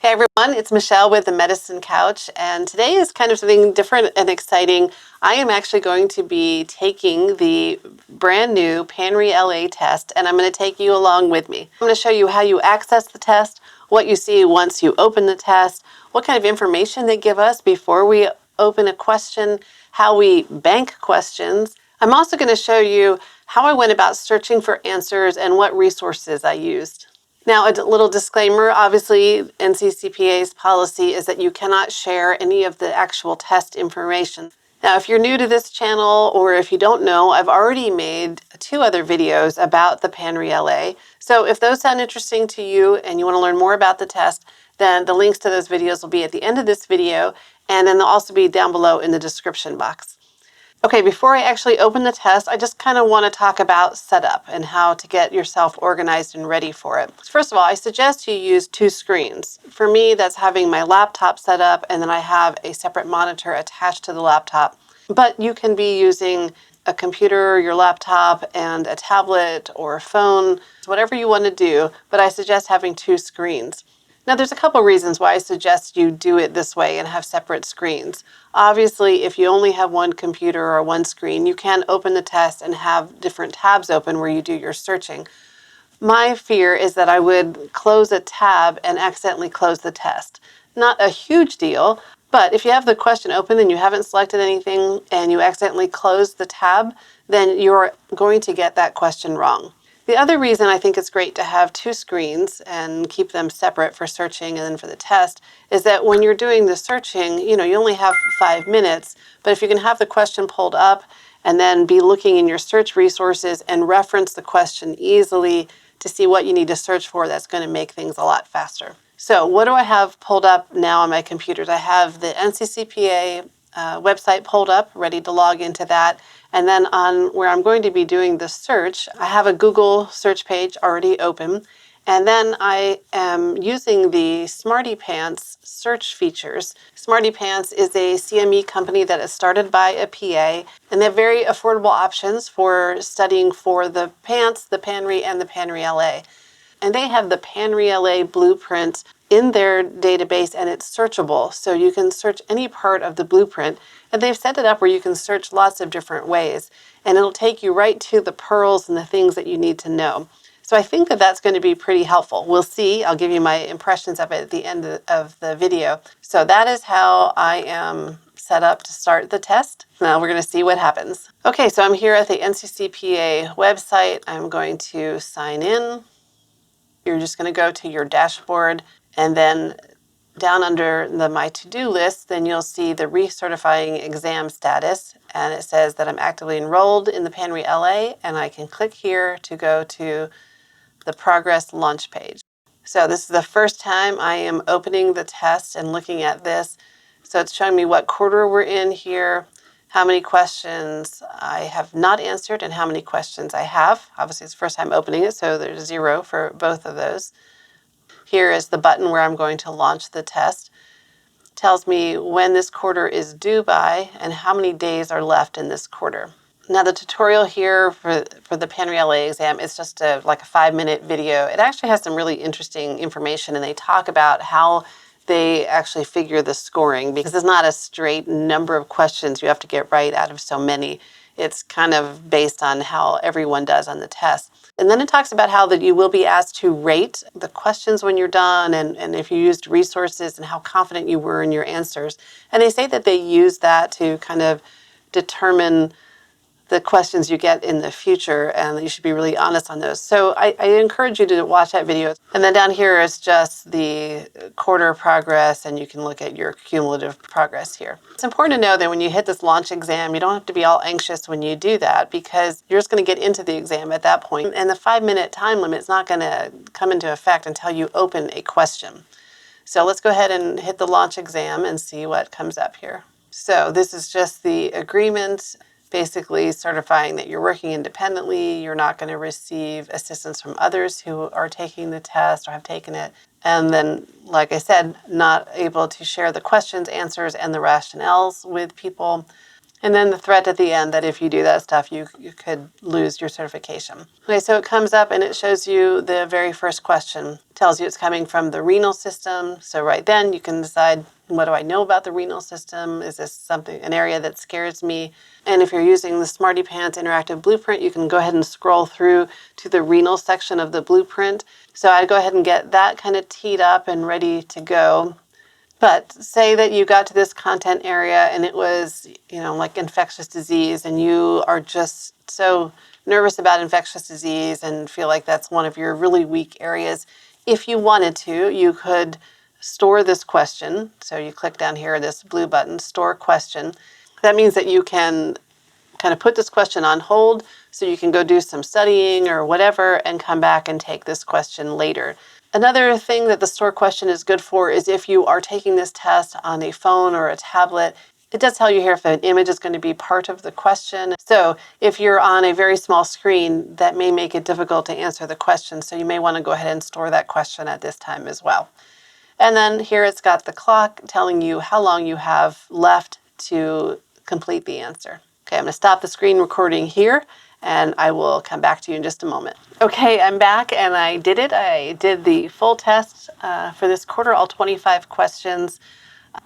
Hey everyone, it's Michelle with the Medicine Couch, and today is kind of something different and exciting. I am actually going to be taking the brand new PANRE-LA test, and I'm going to take you along with me. I'm going to show you how you access the test, what you see once you open the test, what kind of information they give us before we open a question, how we bank questions. I'm also going to show you how I went about searching for answers and what resources I used. Now, a little disclaimer, obviously NCCPA's policy is that you cannot share any of the actual test information. Now, if you're new to this channel or if you don't know, I've already made 2 other videos about the PANRE-LA. So if those sound interesting to you and you want to learn more about the test, then the links to those videos will be at the end of this video, and then they'll also be down below in the description box. Okay, before I actually open the test, I just kind of want to talk about setup and how to get yourself organized and ready for it. First of all, I suggest you use 2 screens. For me, that's having my laptop set up, and then I have a separate monitor attached to the laptop. But you can be using a computer, your laptop, and a tablet or a phone, whatever you want to do, but I suggest having 2 screens. Now, there's a couple reasons why I suggest you do it this way and have separate screens. Obviously, if you only have one computer or one screen, you can open the test and have different tabs open where you do your searching. My fear is that I would close a tab and accidentally close the test. Not a huge deal, but if you have the question open and you haven't selected anything and you accidentally close the tab, then you're going to get that question wrong. The other reason I think it's great to have 2 screens and keep them separate for searching and then for the test is that when you're doing the searching, you only have 5 minutes, but if you can have the question pulled up and then be looking in your search resources and reference the question easily to see what you need to search for, that's going to make things a lot faster. So what do I have pulled up now on my computers? I have the NCCPA website pulled up, ready to log into that. And then on where I'm going to be doing the search, I have a Google search page already open. And then I am using the SmartyPANCE search features. SmartyPANCE is a CME company that is started by a PA, and they have very affordable options for studying for the PANCE, the PANRE, and the PANRE-LA. And they have the PANRE-LA blueprint in their database, and it's searchable. So you can search any part of the blueprint, and they've set it up where you can search lots of different ways, and it'll take you right to the pearls and the things that you need to know. So I think that that's going to be pretty helpful. We'll see. I'll give you my impressions of it at the end of the video. So that is how I am set up to start the test. Now we're going to see what happens. Okay, so I'm here at the NCCPA website. I'm going to sign in. You're just going to go to your dashboard, and then down under the My To-Do list, then you'll see the recertifying exam status, and it says that I'm actively enrolled in the PANRE-LA, and I can click here to go to the progress launch page. So this is the first time I am opening the test and looking at this. So it's showing me what quarter we're in here, how many questions I have not answered, and how many questions I have. Obviously, it's the first time opening it, so there's 0 for both of those. Here is the button where I'm going to launch the test. It tells me when this quarter is due by and how many days are left in this quarter. Now, the tutorial here for the PANRE-LA exam is just like a 5-minute video. It actually has some really interesting information, and they talk about how they actually figure the scoring, because it's not a straight number of questions you have to get right out of so many. It's kind of based on how everyone does on the test. And then it talks about how that you will be asked to rate the questions when you're done, and if you used resources and how confident you were in your answers. And they say that they use that to kind of determine the questions you get in the future, and you should be really honest on those. So I encourage you to watch that video. And then down here is just the quarter progress, and you can look at your cumulative progress here. It's important to know that when you hit this launch exam, you don't have to be all anxious when you do that, because you're just going to get into the exam at that point, and the 5-minute time limit is not going to come into effect until you open a question. So let's go ahead and hit the launch exam and see what comes up here. So this is just the agreement, basically certifying that you're working independently, you're not going to receive assistance from others who are taking the test or have taken it, and then, like I said, not able to share the questions, answers, and the rationales with people. And then the threat at the end that if you do that stuff, you could lose your certification. Okay, so it comes up and it shows you the very first question. It tells you it's coming from the renal system. So right then you can decide, what do I know about the renal system? Is this an area that scares me? And if you're using the SmartyPANCE interactive blueprint, you can go ahead and scroll through to the renal section of the blueprint. So I'd go ahead and get that kind of teed up and ready to go. But say that you got to this content area and it was, like infectious disease, and you are just so nervous about infectious disease and feel like that's one of your really weak areas. If you wanted to, you could store this question. So you click down here, this blue button, store question. That means that you can kind of put this question on hold so you can go do some studying or whatever and come back and take this question later. Another thing that the store question is good for is if you are taking this test on a phone or a tablet. It does tell you here if an image is going to be part of the question. So if you're on a very small screen, that may make it difficult to answer the question. So you may want to go ahead and store that question at this time as well. And then here it's got the clock telling you how long you have left to complete the answer. Okay, I'm going to stop the screen recording here, and I will come back to you in just a moment. Okay, I'm back, and I did it. I did the full test for this quarter, all 25 questions.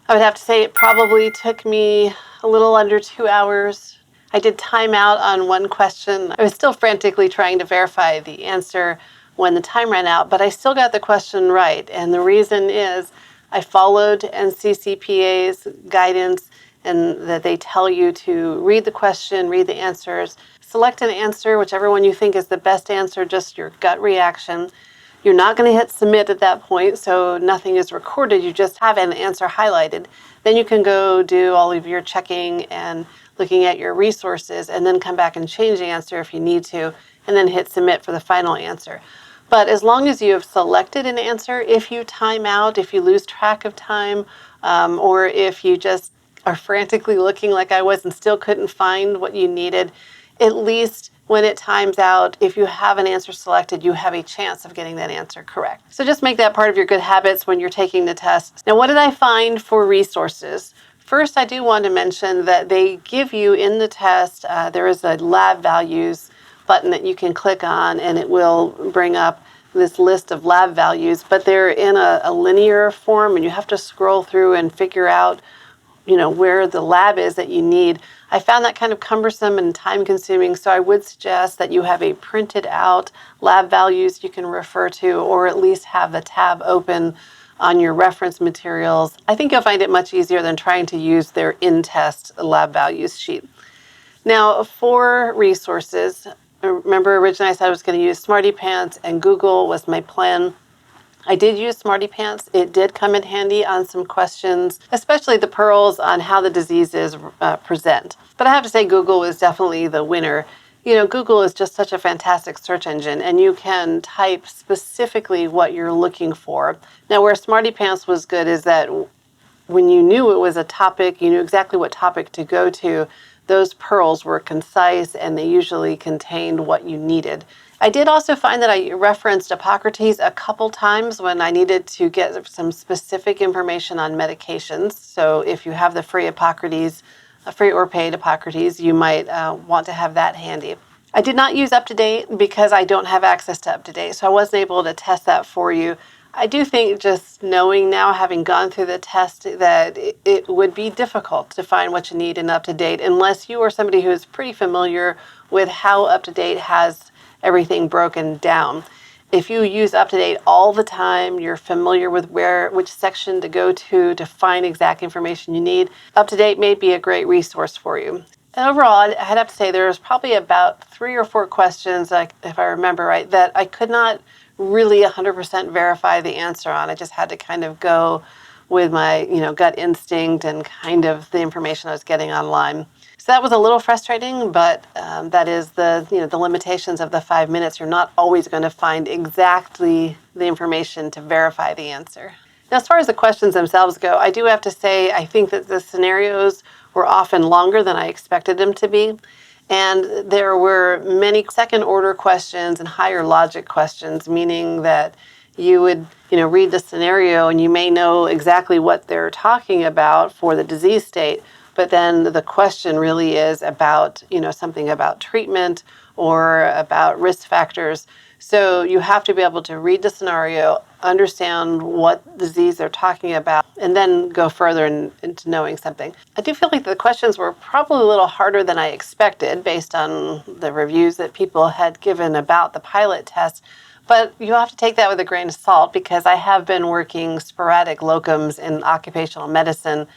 I would have to say it probably took me a little under 2 hours. I did time out on one question. I was still frantically trying to verify the answer when the time ran out, but I still got the question right. And the reason is I followed NCCPA's guidance, and that they tell you to read the question, read the answers, select an answer, whichever one you think is the best answer, just your gut reaction. You're not going to hit submit at that point, so nothing is recorded. You just have an answer highlighted. Then you can go do all of your checking and looking at your resources, and then come back and change the answer if you need to, and then hit submit for the final answer. But as long as you have selected an answer, if you time out, if you lose track of time, or if you just are frantically looking like I was and still couldn't find what you needed, at least when it times out, if you have an answer selected, you have a chance of getting that answer correct. So just make that part of your good habits when you're taking the test. Now, what did I find for resources? First, I do want to mention that they give you in the test, there is a lab values button that you can click on, and it will bring up this list of lab values, but they're in a linear form, and you have to scroll through and figure out where the lab is that you need. I found that kind of cumbersome and time consuming, so I would suggest that you have a printed out lab values you can refer to, or at least have the tab open on your reference materials. I think you'll find it much easier than trying to use their in-test lab values sheet. Now, for resources, remember originally I said I was going to use SmartyPANCE, and Google was my plan. I did use SmartyPANCE. It did come in handy on some questions, especially the pearls on how the diseases present. But I have to say Google is definitely the winner. Google is just such a fantastic search engine, and you can type specifically what you're looking for. Now, where SmartyPANCE was good is that when you knew it was a topic, you knew exactly what topic to go to. Those pearls were concise, and they usually contained what you needed. I did also find that I referenced Epocrates a couple times when I needed to get some specific information on medications. So if you have the free Epocrates, free or paid Epocrates, you might want to have that handy. I did not use UpToDate because I don't have access to UpToDate, so I wasn't able to test that for you. I do think just knowing now, having gone through the test, that it would be difficult to find what you need in UpToDate unless you are somebody who is pretty familiar with how UpToDate has everything broken down. If you use UpToDate all the time, you're familiar with which section to go to find exact information you need, UpToDate may be a great resource for you. And overall, I'd have to say there's probably about 3 or 4 questions, if I remember right, that I could not really 100% verify the answer on. I just had to kind of go with my gut instinct and kind of the information I was getting online. So that was a little frustrating, but that is the limitations of the 5 minutes. You're not always going to find exactly the information to verify the answer. Now, as far as the questions themselves go, I do have to say I think that the scenarios were often longer than I expected them to be. And there were many second order questions and higher logic questions, meaning that you would read the scenario and you may know exactly what they're talking about for the disease state, but then the question really is about, something about treatment or about risk factors. So you have to be able to read the scenario, understand what disease they're talking about, and then go further into knowing something. I do feel like the questions were probably a little harder than I expected based on the reviews that people had given about the pilot test. But you have to take that with a grain of salt, because I have been working sporadic locums in occupational medicine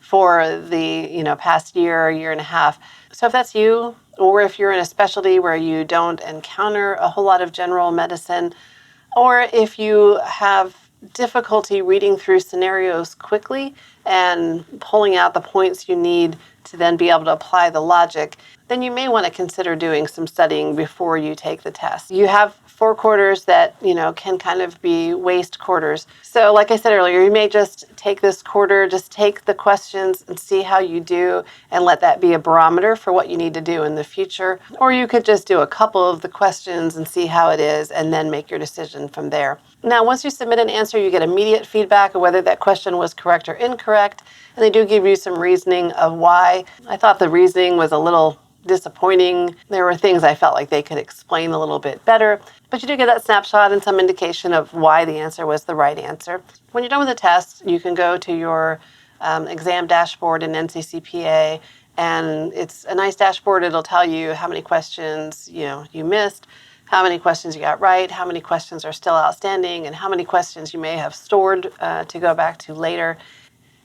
for the past year and a half. So if that's you, or if you're in a specialty where you don't encounter a whole lot of general medicine, or if you have difficulty reading through scenarios quickly and pulling out the points you need to then be able to apply the logic, then you may want to consider doing some studying before you take the test. You have 4 quarters that, can kind of be waste quarters. So like I said earlier, you may just take this quarter, just take the questions and see how you do, and let that be a barometer for what you need to do in the future. Or you could just do a couple of the questions and see how it is, and then make your decision from there. Now, once you submit an answer, you get immediate feedback of whether that question was correct or incorrect. And they do give you some reasoning of why. I thought the reasoning was a little disappointing. There were things I felt like they could explain a little bit better, but you do get that snapshot and some indication of why the answer was the right answer. When you're done with the test, you can go to your exam dashboard in NCCPA, and it's a nice dashboard. It'll tell you how many questions you missed, how many questions you got right, how many questions are still outstanding, and how many questions you may have stored to go back to later.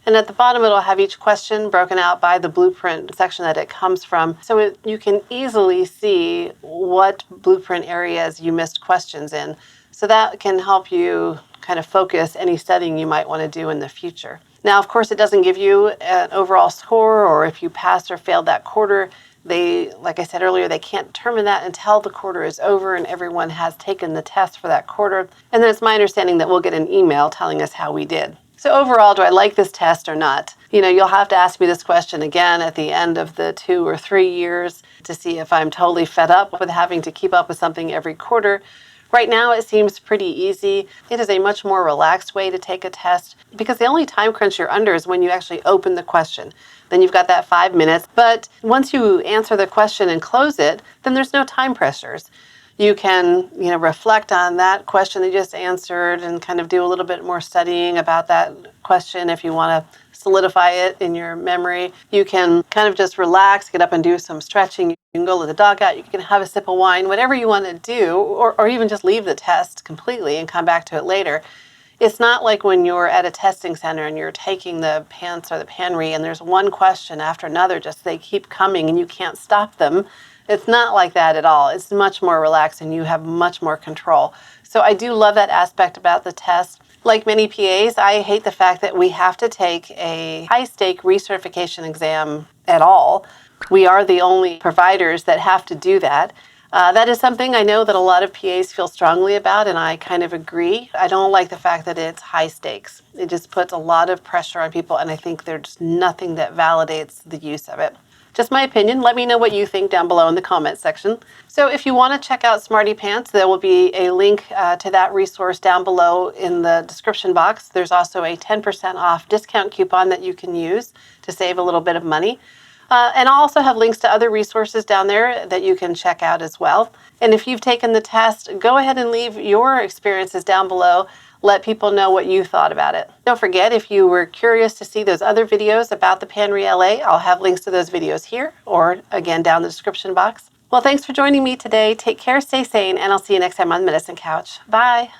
And at the bottom, it'll have each question broken out by the blueprint section that it comes from. So you can easily see what blueprint areas you missed questions in. So that can help you kind of focus any studying you might want to do in the future. Now, of course, it doesn't give you an overall score, or if you passed or failed that quarter. Like I said earlier, they can't determine that until the quarter is over and everyone has taken the test for that quarter. And then it's my understanding that we'll get an email telling us how we did. So overall, do I like this test or not? You'll have to ask me this question again at the end of the 2 or 3 years to see if I'm totally fed up with having to keep up with something every quarter. Right now, it seems pretty easy. It is a much more relaxed way to take a test, because the only time crunch you're under is when you actually open the question. Then you've got that 5 minutes. But once you answer the question and close it, then there's no time pressures. You can, reflect on that question you just answered and kind of do a little bit more studying about that question if you want to solidify it in your memory. You can kind of just relax, get up and do some stretching. You can go let the dog out. You can have a sip of wine, whatever you want to do, or even just leave the test completely and come back to it later. It's not like when you're at a testing center and you're taking the PANCE or the PANRE and there's one question after another, just they keep coming and you can't stop them. It's not like that at all. It's much more relaxed and you have much more control. So I do love that aspect about the test. Like many PAs, I hate the fact that we have to take a high-stake recertification exam at all. We are the only providers that have to do that. That is something I know that a lot of PAs feel strongly about, and I kind of agree. I don't like the fact that it's high stakes. It just puts a lot of pressure on people, and I think there's nothing that validates the use of it. Just my opinion. Let me know what you think down below in the comment section. So if you want to check out SmartyPANCE, there will be a link to that resource down below in the description box. There's also a 10% off discount coupon that you can use to save a little bit of money. And I'll also have links to other resources down there that you can check out as well. And if you've taken the test, go ahead and leave your experiences down below. Let people know what you thought about it. Don't forget, if you were curious to see those other videos about the PANRE-LA, I'll have links to those videos here or again down the description box. Well, thanks for joining me today. Take care, stay sane, and I'll see you next time on the Medicine Couch. Bye.